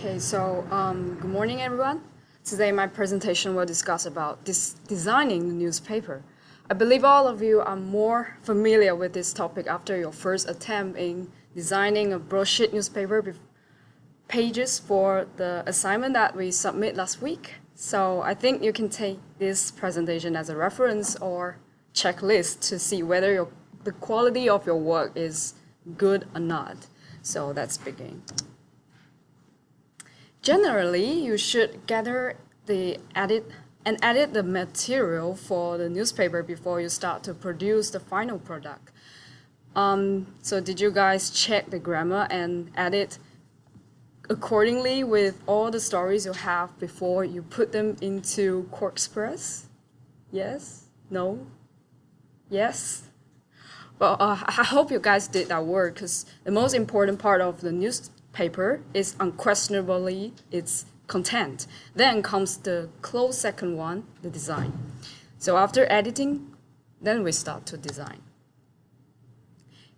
Good morning, everyone. Today, my presentation will discuss about designing the newspaper. I believe all of you are more familiar with this topic after your first attempt in designing a broadsheet newspaper pages for the assignment that we submit last week. So I think you can take this presentation as a reference or checklist to see whether the quality of your work is good or not. So let's begin. Generally, you should gather edit the material for the newspaper before you start to produce the final product. So did you guys check the grammar and edit accordingly with all the stories you have before you put them into QuarkXpress? Yes? No? Yes? Well, I hope you guys did that work, because the most important part of the newspaper is unquestionably its content. Then comes the close second one, the design. So after editing, then we start to design.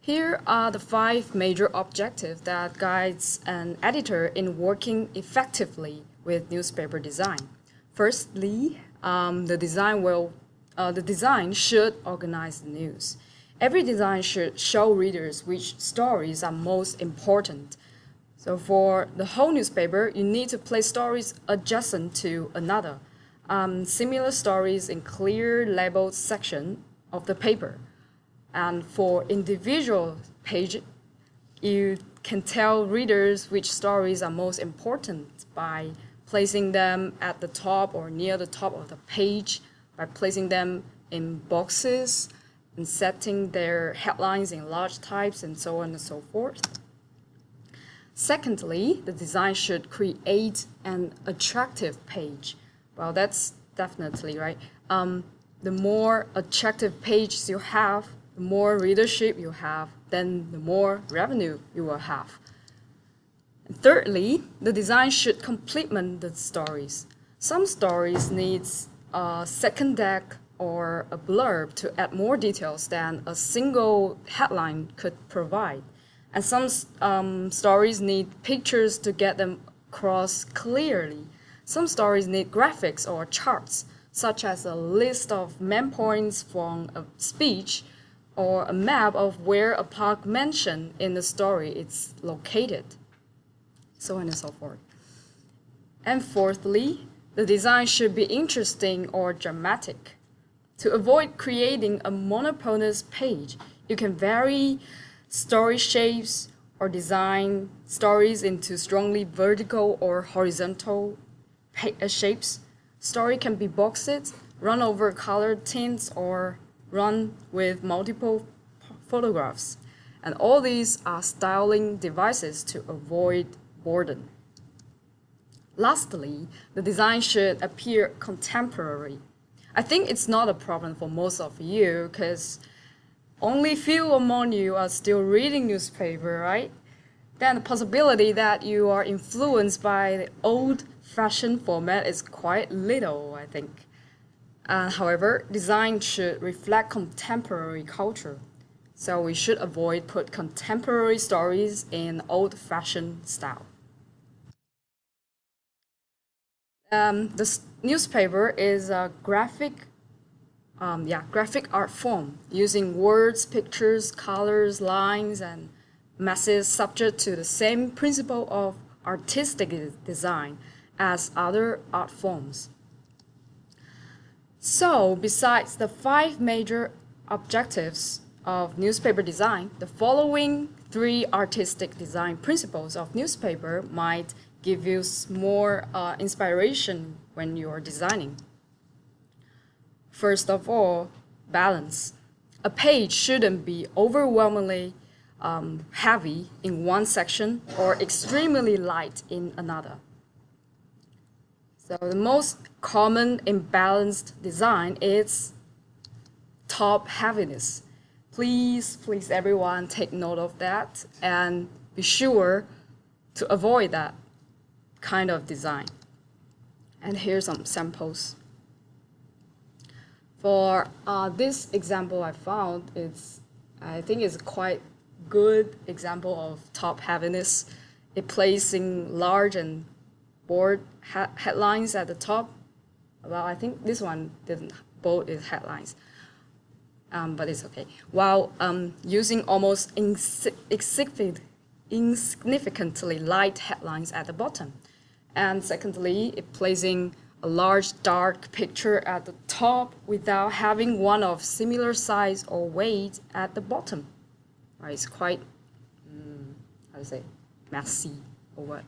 Here are the 5 major objectives that guides an editor in working effectively with newspaper design. Firstly, the design should organize the news. Every design should show readers which stories are most important. So for the whole newspaper, you need to place stories adjacent to another, similar stories in clear labeled section of the paper. And for individual page, you can tell readers which stories are most important by placing them at the top or near the top of the page, by placing them in boxes and setting their headlines in large types and so on and so forth. Secondly, the design should create an attractive page. Well, that's definitely right. The more attractive pages you have, the more readership you have, then the more revenue you will have. And thirdly, the design should complement the stories. Some stories need a second deck or a blurb to add more details than a single headline could provide. And some stories need pictures to get them across clearly. Some stories need graphics or charts, such as a list of main points from a speech or a map of where a park mentioned in the story is located, so on and so forth. And fourthly, the design should be interesting or dramatic. To avoid creating a monotonous page, you can vary story shapes or design stories into strongly vertical or horizontal shapes. Story can be boxed, run over colored tints, or run with multiple photographs. And all these are styling devices to avoid boredom. Lastly, the design should appear contemporary. I think it's not a problem for most of you, because only few among you are still reading newspaper, right? Then the possibility that you are influenced by the old-fashioned format is quite little, I think. However, design should reflect contemporary culture. So we should avoid put contemporary stories in old-fashioned style. The newspaper is a graphic art form using words, pictures, colors, lines, and masses subject to the same principle of artistic design as other art forms. So, besides the 5 major objectives of newspaper design, the following 3 artistic design principles of newspaper might give you more inspiration when you are designing. First of all, balance. A page shouldn't be overwhelmingly heavy in one section or extremely light in another. So the most common imbalanced design is top heaviness. Please everyone take note of that and be sure to avoid that kind of design. And here's some samples. For this example I found, I think it's quite good example of top heaviness. It placing large and bold headlines at the top. Well, I think this one didn't bold its headlines, but it's okay. While using almost insignificantly light headlines at the bottom. And secondly, placing a large dark picture at the top without having one of similar size or weight at the bottom. Right, it's quite, how to say, messy or what.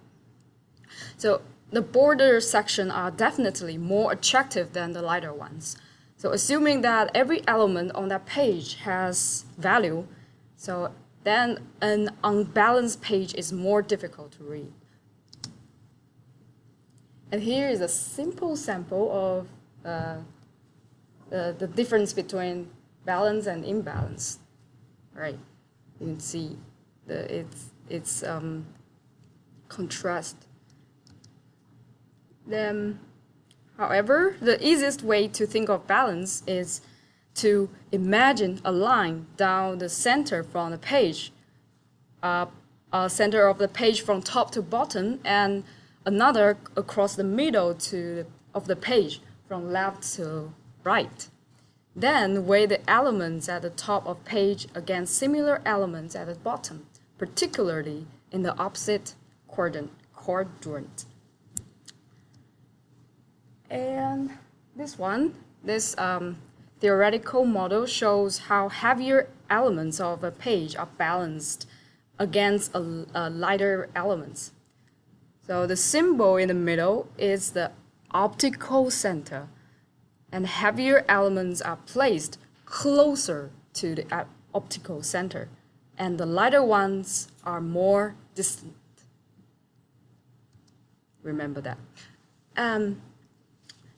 So the border section are definitely more attractive than the lighter ones. So assuming that every element on that page has value, so then an unbalanced page is more difficult to read. And here is a simple sample of the difference between balance and imbalance. Right, you can see it's contrast. Then, however, the easiest way to think of balance is to imagine a line down the center from the page, center of the page from top to bottom, and another across the middle of the page from left to right. Then weigh the elements at the top of page against similar elements at the bottom, particularly in the opposite quadrant. And this theoretical model shows how heavier elements of a page are balanced against lighter elements. So the symbol in the middle is the optical center, and heavier elements are placed closer to the optical center, and the lighter ones are more distant. Remember that.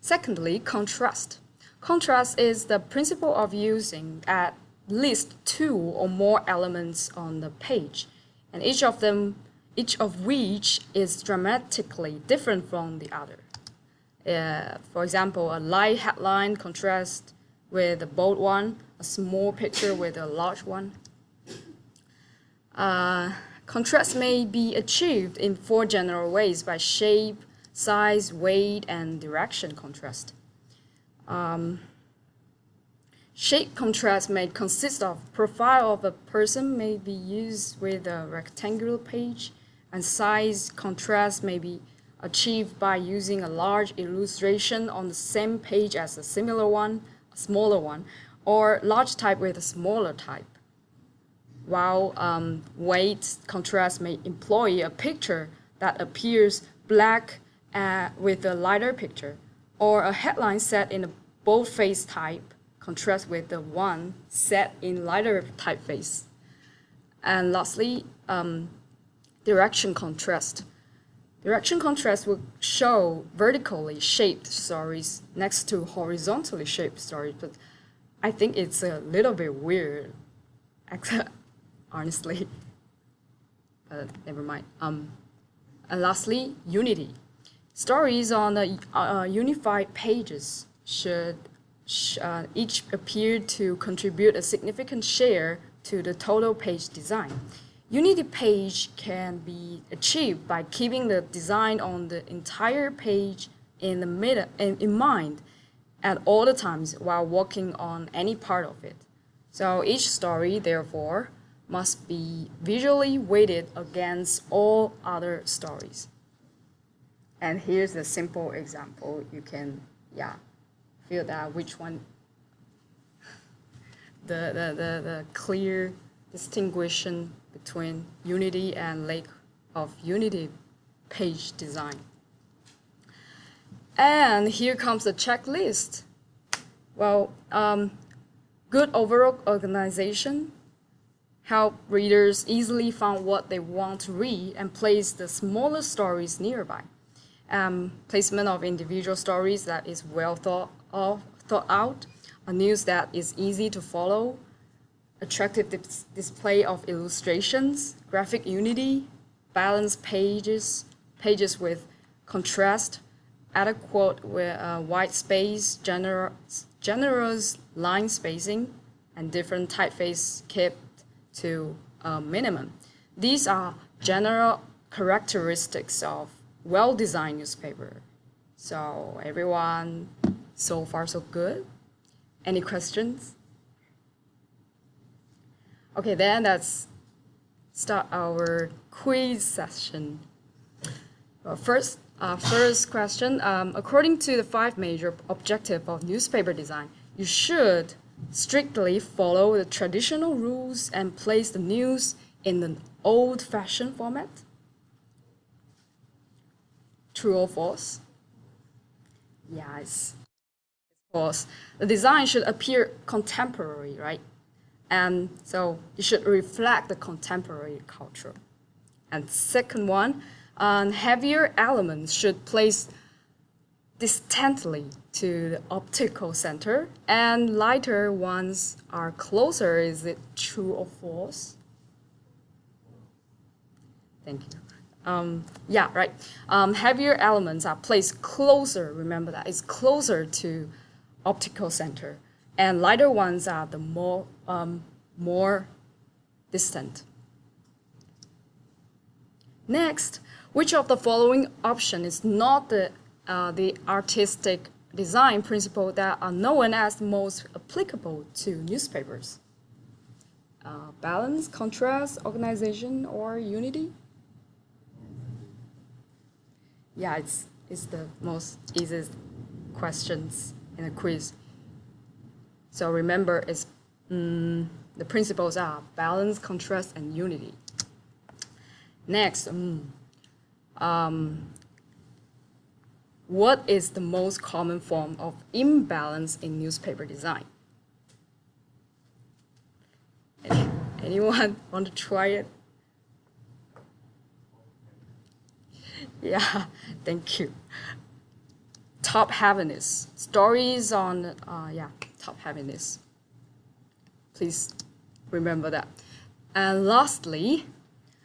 Secondly, contrast. Contrast is the principle of using at least two or more elements on the page, and each of which is dramatically different from the other. For example, a light headline contrasts with a bold one, a small picture with a large one. Contrast may be achieved in four general ways: by shape, size, weight, and direction contrast. Shape contrast may consist of profile of a person may be used with a rectangular page, and size contrast may be achieved by using a large illustration on the same page as a similar one, a smaller one, or large type with a smaller type. While weight contrast may employ a picture that appears black with a lighter picture, or a headline set in a boldface type contrast with the one set in lighter typeface. And lastly, direction contrast. Direction contrast will show vertically shaped stories next to horizontally shaped stories, but I think it's a little bit weird, honestly. Never mind. And lastly, unity. Stories on the unified pages should each appear to contribute a significant share to the total page design. Unity page can be achieved by keeping the design on the entire page in mind at all the times while working on any part of it. So each story, therefore, must be visually weighted against all other stories. And here's a simple example. You can, feel that which one, the clear distinction between unity and lack of unity page design. And here comes the checklist. Well, good overall organization help readers easily find what they want to read and place the smaller stories nearby. Placement of individual stories that is well thought out, a news that is easy to follow, attractive display of illustrations, graphic unity, balanced pages with contrast, adequate white space, generous line spacing, and different typeface kept to a minimum. These are general characteristics of well-designed newspaper. So everyone, so far so good? Any questions? Okay, then let's start our quiz session. First question, according to the 5 major objectives of newspaper design, you should strictly follow the traditional rules and place the news in an old-fashioned format? True or false? Yes, false. The design should appear contemporary, right? And so it should reflect the contemporary culture. And second one, heavier elements should place distantly to the optical center, and lighter ones are closer. Is it true or false? Thank you. Yeah, right. Heavier elements are placed closer. Remember that it's closer to optical center, and lighter ones are the more distant. Next, which of the following option is not the artistic design principle that are known as most applicable to newspapers? Balance, contrast, organization, or unity? Yeah, it's the most easiest questions in a quiz. So remember, it's the principles are balance, contrast, and unity. Next, what is the most common form of imbalance in newspaper design? Anyone want to try it? Yeah, thank you. Top heaviness. Stories on, top heaviness. Please remember that. And lastly,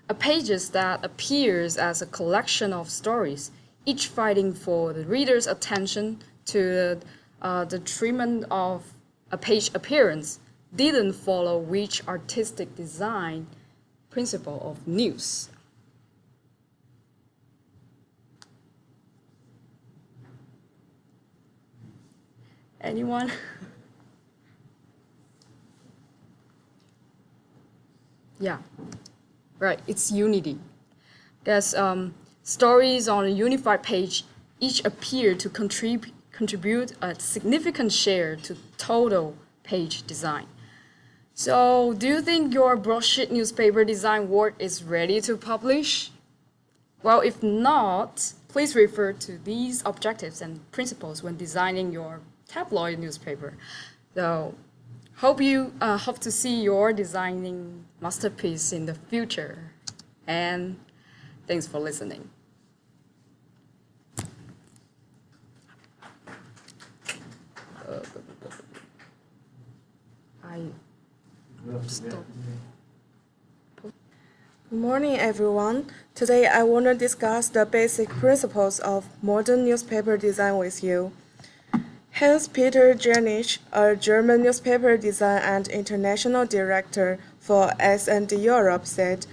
a pages that appears as a collection of stories, each fighting for the reader's attention to the treatment of a page appearance, didn't follow which artistic design principle of news? Anyone? Yeah, right, it's unity. There's stories on a unified page, each appear to contribute a significant share to total page design. So, do you think your broadsheet newspaper design work is ready to publish? Well, if not, please refer to these objectives and principles when designing your tabloid newspaper. So, hope to see your designing masterpiece in the future. And thanks for listening. Good morning, everyone. Today I want to discuss the basic principles of modern newspaper design with you. Hans-Peter Jernich, a German newspaper design and international director for S&D Europe, said,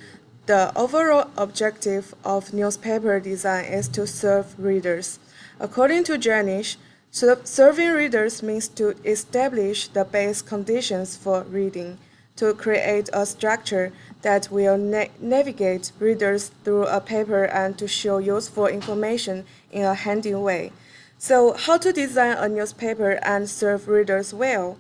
"The overall objective of newspaper design is to serve readers." According to Jernich, serving readers means to establish the base conditions for reading, to create a structure that will navigate readers through a paper and to show useful information in a handy way. So, how to design a newspaper and serve readers well?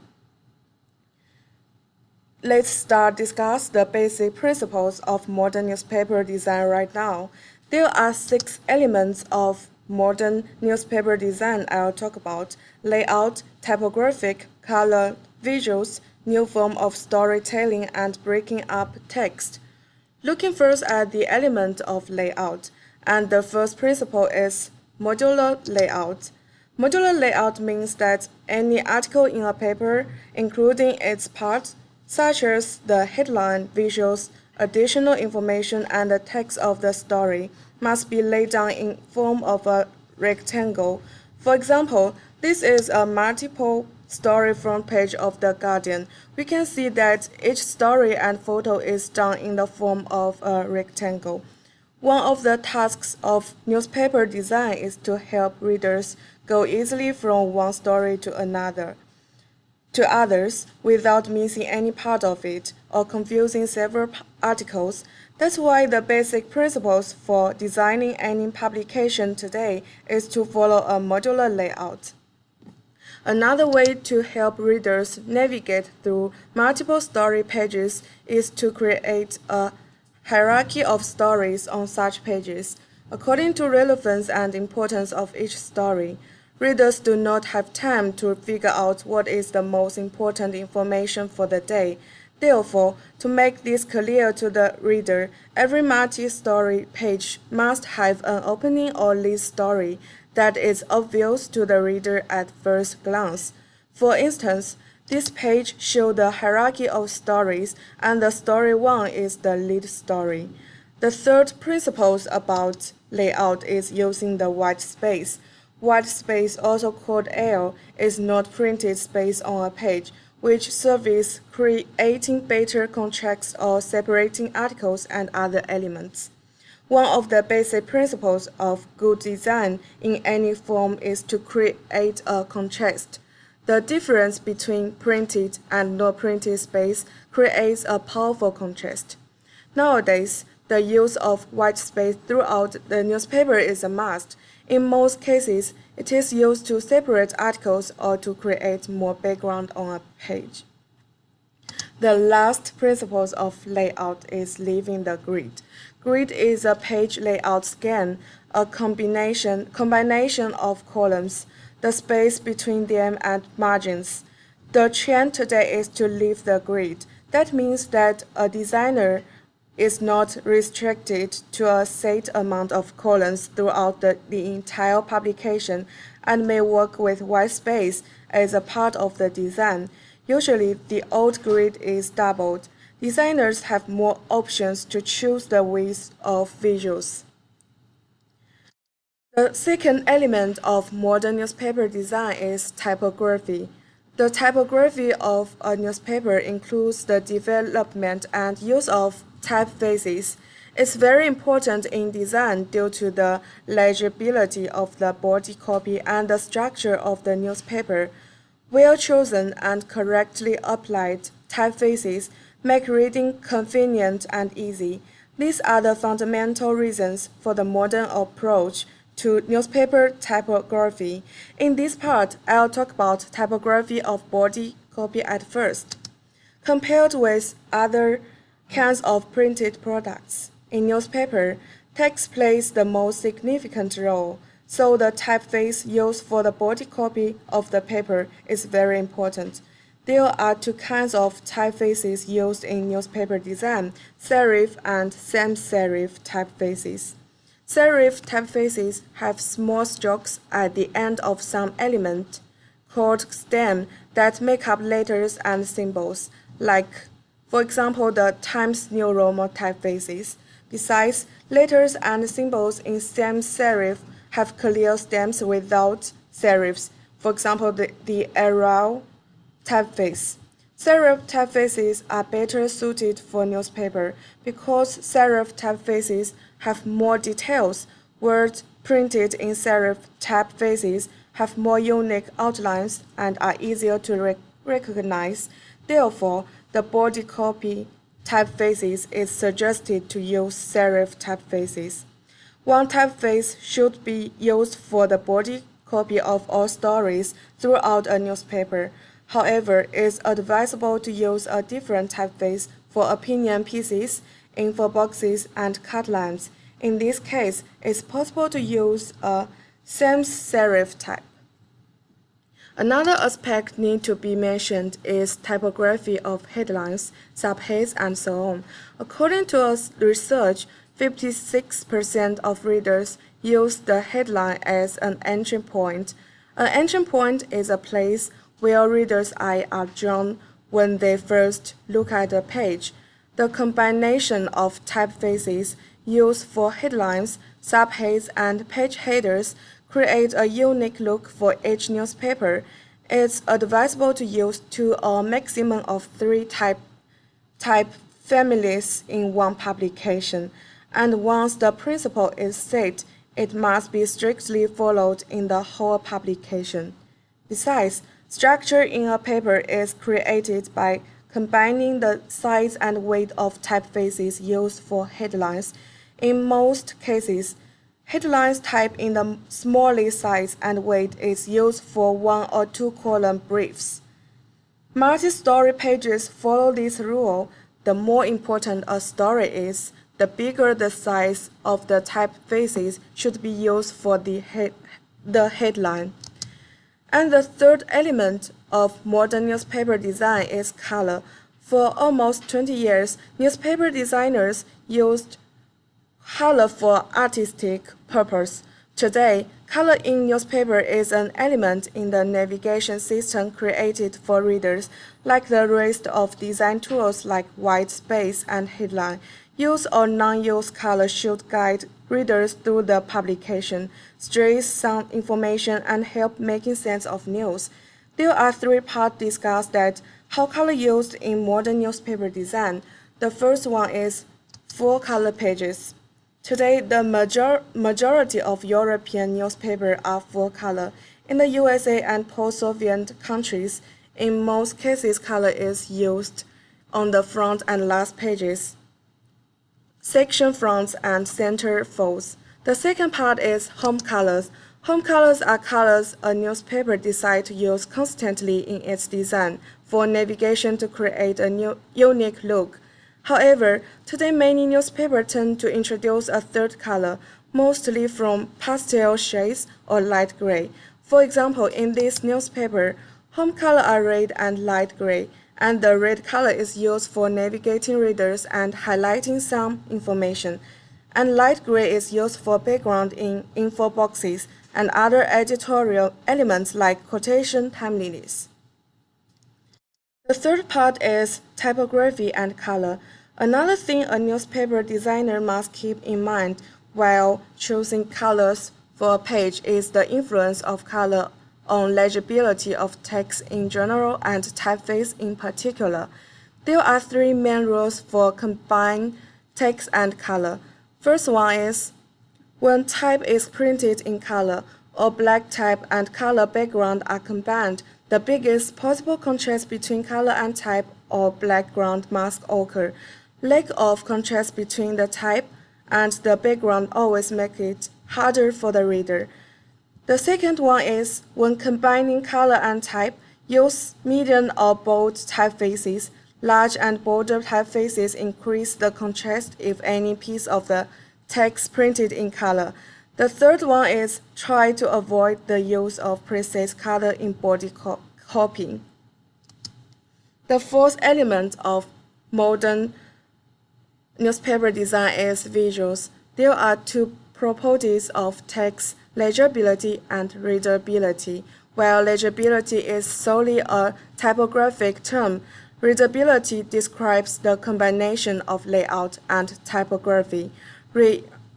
Let's start discuss the basic principles of modern newspaper design right now. There are 6 elements of modern newspaper design I'll talk about: layout, typographic, color, visuals, new form of storytelling, and breaking up text. Looking first at the element of layout, and the first principle is modular layout. Modular layout means that any article in a paper, including its parts, such as the headline, visuals, additional information, and the text of the story, must be laid down in form of a rectangle. For example, this is a multiple story front page of The Guardian. We can see that each story and photo is done in the form of a rectangle. One of the tasks of newspaper design is to help readers go easily from one story to others without missing any part of it or confusing several articles. That's why the basic principles for designing any publication today is to follow a modular layout. Another way to help readers navigate through multiple story pages is to create a hierarchy of stories on such pages. According to relevance and importance of each story, readers do not have time to figure out what is the most important information for the day. Therefore, to make this clear to the reader, every multi-story page must have an opening or lead story that is obvious to the reader at first glance. For instance, this page shows the hierarchy of stories, and the story 1 is the lead story. The third principle about layout is using the white space. White space, also called air, is not printed space on a page, which serves creating better contrast or separating articles and other elements. One of the basic principles of good design in any form is to create a contrast. The difference between printed and not printed space creates a powerful contrast. Nowadays, the use of white space throughout the newspaper is a must. In most cases, it is used to separate articles or to create more background on a page. The last principle of layout is leaving the grid. Grid is a page layout scheme, a combination of columns, the space between them and margins. The trend today is to leave the grid. That means that a designer is not restricted to a set amount of columns throughout the entire publication and may work with white space as a part of the design. Usually, the old grid is doubled. Designers have more options to choose the width of visuals. The second element of modern newspaper design is typography. The typography of a newspaper includes the development and use of typefaces. It's very important in design due to the legibility of the body copy and the structure of the newspaper. Well-chosen and correctly applied typefaces make reading convenient and easy. These are the fundamental reasons for the modern approach to newspaper typography. In this part, I'll talk about typography of body copy at first. Compared with other kinds of printed products, in newspaper, text plays the most significant role, so the typeface used for the body copy of the paper is very important. There are two kinds of typefaces used in newspaper design, serif and sans-serif typefaces. Serif typefaces have small strokes at the end of some element called stem that make up letters and symbols, like, for example, the Times New Roman typefaces. Besides, letters and symbols in sans-serif have clear stems without serifs, for example, the Arial typeface. Serif typefaces are better suited for newspaper because serif typefaces have more details. Words printed in serif typefaces have more unique outlines and are easier to recognize. Therefore, the body copy typefaces is suggested to use serif typefaces. One typeface should be used for the body copy of all stories throughout a newspaper. However, it's advisable to use a different typeface for opinion pieces, info boxes, and cut lines. In this case, it's possible to use a sans-serif type. Another aspect need to be mentioned is typography of headlines, subheads, and so on. According to a research, 56% of readers use the headline as an entry point. An entry point is a place where readers' eyes are drawn when they first look at a page. The combination of typefaces used for headlines, subheads, and page headers create a unique look for each newspaper. It's advisable to use 2 or maximum of 3 type families in one publication. and once the principle is set, it must be strictly followed in the whole publication. Besides, structure in a paper is created by combining the size and weight of typefaces used for headlines. In most cases, headlines type in the smallest size and weight is used for 1 or 2 column briefs. Multi-story pages follow this rule. The more important a story is, the bigger the size of the typefaces should be used for the headline. And the third element of modern newspaper design is color. For almost 20 years, newspaper designers used color for artistic purpose. Today, color in newspaper is an element in the navigation system created for readers, like the rest of design tools like white space and headline. Use or non-use color should guide readers through the publication, stress some information, and help making sense of news. There are 3 parts discussed that how color used in modern newspaper design. The first one is full-color pages. Today, the majority of European newspapers are full-color. In the USA and post-Soviet countries, in most cases, color is used on the front and last pages, section fronts, and center folds. The second part is home colors. Home colors are colors a newspaper decides to use constantly in its design for navigation to create a unique look. However, today many newspapers tend to introduce a third color, mostly from pastel shades or light gray. For example, in this newspaper, home color are red and light gray, and the red color is used for navigating readers and highlighting some information, and light gray is used for background in info boxes and other editorial elements like quotation timeliness. The third part is typography and color. Another thing a newspaper designer must keep in mind while choosing colors for a page is the influence of color on legibility of text in general and typeface in particular. There are 3 main rules for combining text and color. First one is when type is printed in color, or black type and color background are combined, the biggest possible contrast between color and type or background must occur. Lack of contrast between the type and the background always makes it harder for the reader. The second one is when combining color and type, use medium or bold typefaces. Large and bolder typefaces increase the contrast if any piece of the text printed in color. The third one is try to avoid the use of precise color in body copying. The fourth element of modern newspaper design is visuals. There are 2 properties of text, legibility and readability. While legibility is solely a typographic term, readability describes the combination of layout and typography.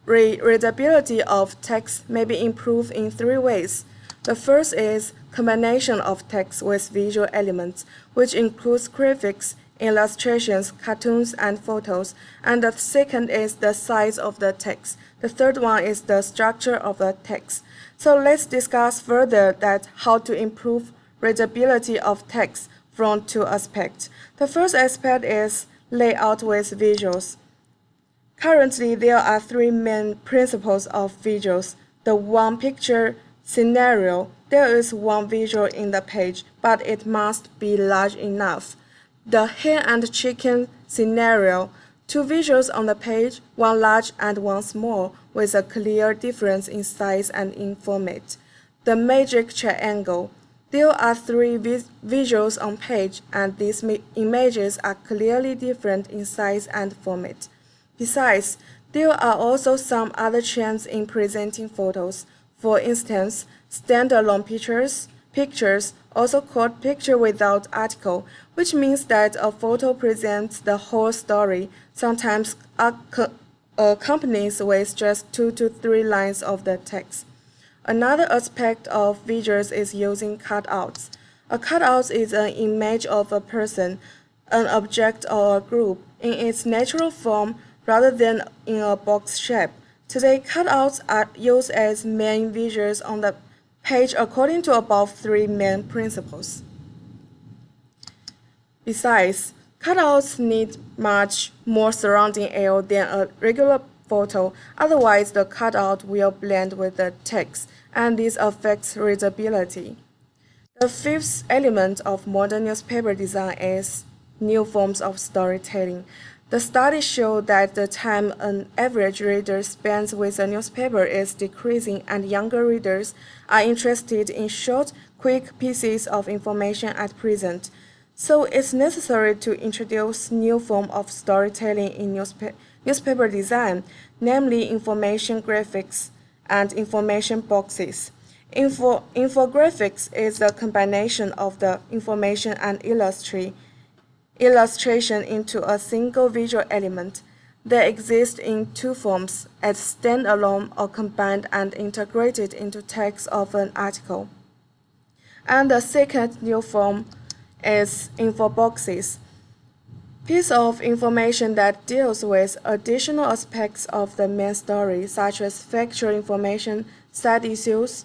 Readability of text may be improved in 3 ways. The first is combination of text with visual elements, which includes graphics, illustrations, cartoons, and photos. And the second is the size of the text. The third one is the structure of the text. So let's discuss further that how to improve readability of text from 2 aspects. The first aspect is layout with visuals. Currently, there are 3 main principles of visuals. The one picture scenario. There is one visual in the page, but it must be large enough. The hen and chicken scenario. 2 visuals on the page, one large and one small, with a clear difference in size and in format. The magic triangle. There are 3 visuals on page, and these images are clearly different in size and format. Besides, there are also some other trends in presenting photos. For instance, standalone pictures, also called picture without article, which means that a photo presents the whole story, sometimes accompanies with just 2 to 3 lines of the text. Another aspect of visuals is using cutouts. A cutout is an image of a person, an object, or a group. In its natural form, rather than in a box shape. Today, cutouts are used as main visuals on the page according to above three main principles. Besides, cutouts need much more surrounding air than a regular photo, otherwise the cutout will blend with the text, and this affects readability. The fifth element of modern newspaper design is new forms of storytelling. The studies show that the time an average reader spends with a newspaper is decreasing, and younger readers are interested in short, quick pieces of information at present. So it's necessary to introduce new form of storytelling in newspaper design, namely information graphics and information boxes. Infographics is the combination of the information and illustration into a single visual element. They exist in two forms, as standalone or combined and integrated into text of an article. And the second new form is infoboxes. Piece of information that deals with additional aspects of the main story, such as factual information, side issues,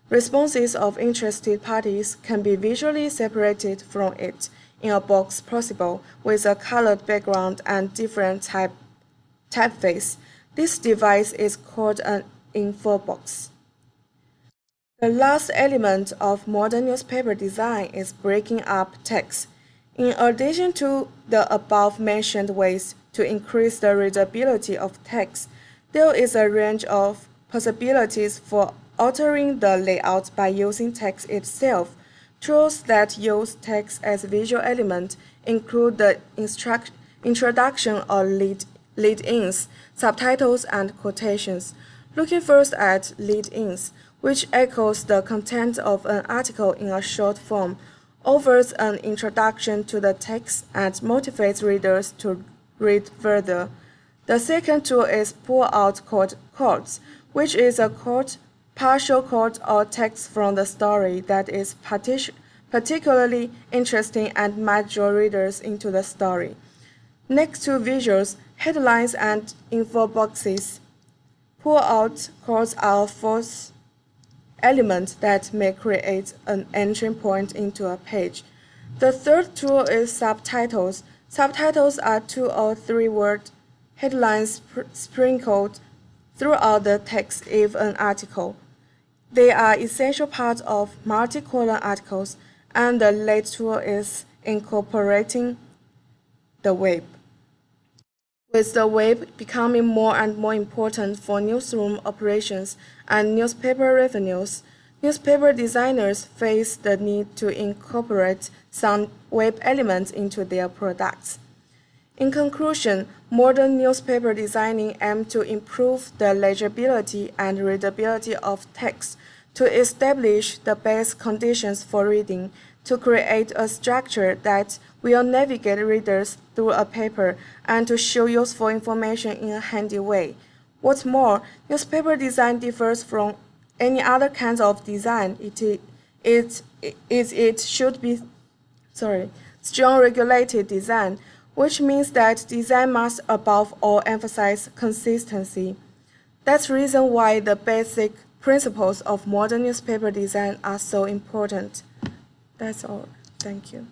responses of interested parties, can be visually separated from it in a box possible with a colored background and different typeface. This device is called an infobox. The last element of modern newspaper design is breaking up text. In addition to the above-mentioned ways to increase the readability of text, there is a range of possibilities for altering the layout by using text itself. Tools that use text as a visual element include the introduction or lead-ins, subtitles, and quotations. Looking first at lead-ins, which echoes the content of an article in a short form, offers an introduction to the text and motivates readers to read further. The second tool is pull-out quotes, which is a quote, partial quote, or text from the story that is particularly interesting and might draw readers into the story. Next to visuals, headlines and info boxes. Pull-out quotes are fourth element that may create an entry point into a page. The third tool is subtitles. Subtitles are 2 or 3 word headlines sprinkled throughout the text of an article. They are essential part of multi-column articles, and the last tool is incorporating the web. With the web becoming more and more important for newsroom operations and newspaper revenues, newspaper designers face the need to incorporate some web elements into their products. In conclusion, modern newspaper designing aims to improve the legibility and readability of text, to establish the best conditions for reading, to create a structure that will navigate readers through a paper, and to show useful information in a handy way. What's more, newspaper design differs from any other kinds of design. It should be strong regulated design, which means that design must above all emphasize consistency. That's the reason why the basic principles of modern newspaper design are so important. That's all. Thank you.